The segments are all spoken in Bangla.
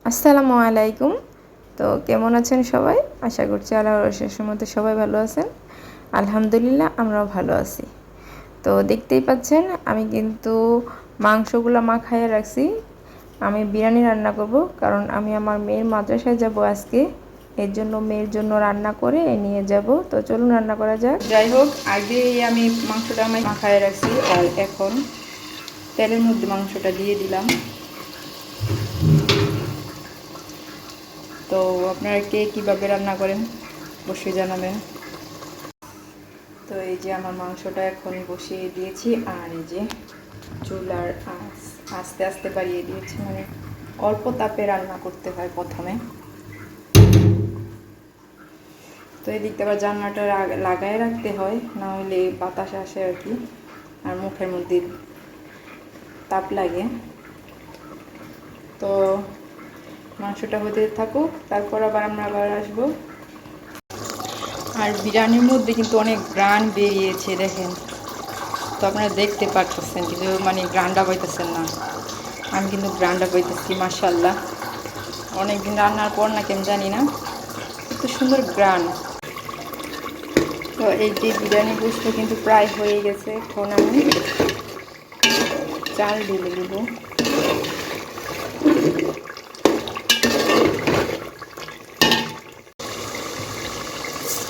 আসসালামু আলাইকুম। তো কেমন আছেন সবাই? আশা করছি আল্লাহর অশেষ রহমতে সবাই ভালো আছেন। আলহামদুলিল্লাহ আমরাও ভালো আছি। তো দেখতেই পাচ্ছেন আমি কিন্তু মাংসগুলো মাখায়ে রাখছি। আমি বিরিয়ানি রান্না করব, কারণ আমি আমার মেয়ের মাদ্রাসায় যাব আজকে। এর জন্য মেয়ের জন্য রান্না করে নিয়ে যাব। তো চলুন রান্না করা যাক। যাই হোক, আগেই আমি মাংসটা মাখায়ে রাখছি, আর এখন তেলের মধ্যে মাংসটা দিয়ে দিলাম। তো আপনারা কে কীভাবে রান্না করেন অবশ্যই জানাবেন। তো এই যে আমার মাংসটা এখন বসিয়ে দিয়েছি, আর এই যে চুলার আস্তে আস্তে বাড়িয়ে দিয়েছি, মানে অল্প তাপে রান্না করতে হয় প্রথমে। তো এই দিকটা আবার জানলাটা লাগায় রাখতে হয়, না হলে বাতাস আসে আর কি, আর মুখের মধ্যে তাপ লাগে। তো মাংসটা হতে থাকুক, তারপর আবার আসবো। আর বিরিয়ানির মধ্যে কিন্তু অনেক গ্রান বেরিয়েছে দেখেন। তো আপনারা দেখতে পাচ্ছেন, কিন্তু মানে গ্রানটা পাইতেছেন না। আমি কিন্তু গ্রানটা পাইতেছি, মাশাআল্লাহ। অনেকদিন রান্নার পর না কেন জানি না, এত সুন্দর গ্রান। তো এই যে বিরিয়ানি গোস্ত কিন্তু প্রায় হয়ে গেছে। এখন আমি চাল ঢেলে দেব।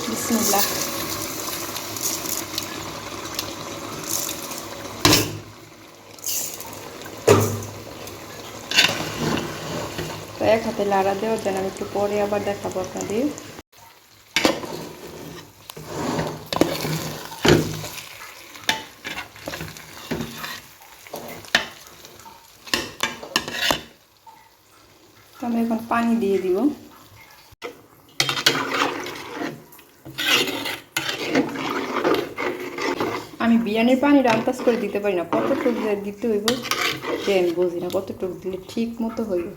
বিসমিল্লাহ। তো এক হাতে লাড়া দেওয়ার জন্য আমি একটু পরে আবার দেখাবো আপনাদের। তো আমি এখন পানি দিয়ে দিব। আমি বিরিয়ানির পানিটা আন্দাজ করে দিতে পারি না, কতটুকু দিতে হইব যে আমি বুঝি না, কতটুকু দিলে ঠিক মতো হইব।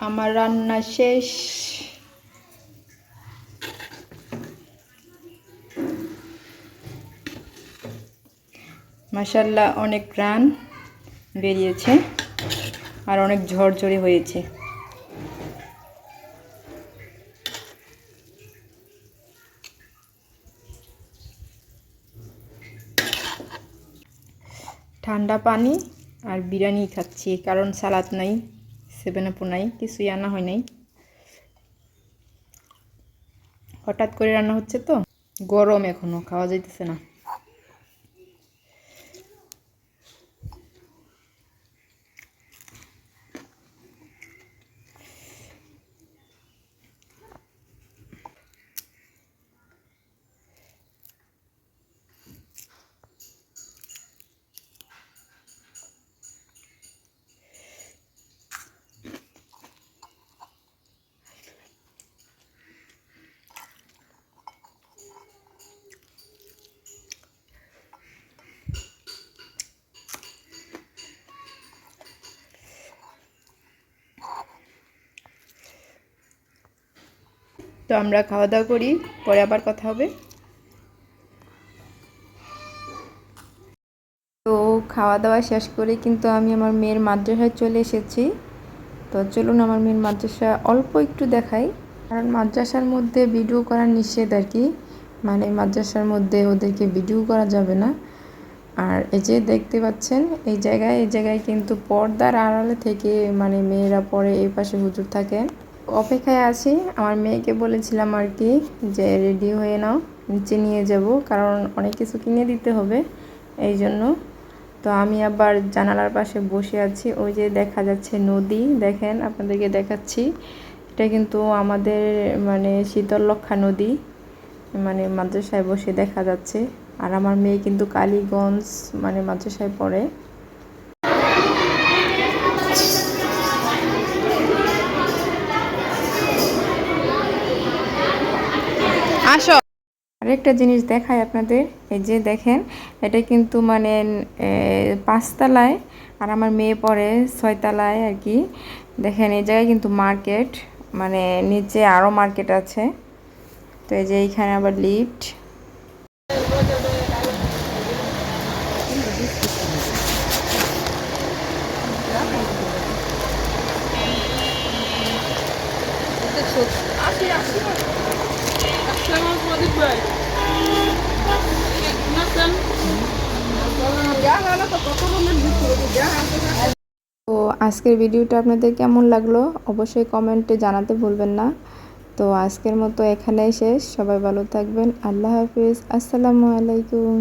আমার রান্না শেষ। মাশাআল্লাহ, অনেক গ্রান বেরিয়েছে আর অনেক ঝরঝরে হয়েছে। ঠান্ডা পানি আর বিরিয়ানি খাচ্ছি, কারণ সালাদ নাই, 7 আপ নাই, কিছুই আনা হয় নাই। হঠাৎ করে রান্না হচ্ছে তো, গরম এখনো খাওয়া যাইতেছে না। তো আমরা খাওয়া দাওয়া করি, পরে আবার কথা হবে। তো খাওয়া দাওয়া শেষ করে কিন্তু আমি আমার মেয়ের মাদ্রাসায় চলে এসেছি। তো চলুন আমার মেয়ের মাদ্রাসা অল্প একটু দেখাই, কারণ মাদ্রাসার মধ্যে ভিডিও করা নিষেধ আর কি, মানে মাদ্রাসার মধ্যে ওদেরকে ভিডিও করা যাবে না। আর এই যে দেখতে পাচ্ছেন এই জায়গায় কিন্তু পর্দার আড়ালে থেকে মানে মেয়েরা পরে এই পাশে হুজুর থাকেন। অপেক্ষায় আছি, আমার মেয়েকে বলেছিলাম আর কি যে রেডি হয়ে নাও, নিচে নিয়ে যাব, কারণ অনেক কিছু কিনে দিতে হবে এই জন্য। তো আমি আবার জানালার পাশে বসে আছি, ওই যে দেখা যাচ্ছে নদী, দেখেন আপনাদেরকে দেখাচ্ছি। এটা কিন্তু আমাদের মানে শীতলক্ষ্যা নদী, মানে মাদ্রাসায় বসে দেখা যাচ্ছে। আর আমার মেয়ে কিন্তু কালীগঞ্জ মানে মাদ্রাসায় পড়ে। আসো। আরেকটা জিনিস দেখাই আপনাদের, এই যে দেখেন এটা কিন্তু মানে 5 তলায়, আর আমার মেয়ে পড়ে 6 তলায় আর কি। দেখেন এই জায়গায় কিন্তু মার্কেট, মানে নিচে আরও মার্কেট আছে। তো এই যে এইখানে আবার লিফট। তো আজকের ভিডিওটা আপনাদের কেমন লাগলো অবশ্যই কমেন্টে জানাতে ভুলবেন না। তো আজকের মতো এখানেই শেষ। সবাই ভালো থাকবেন। আল্লাহ হাফিজ। আসসালামু আলাইকুম।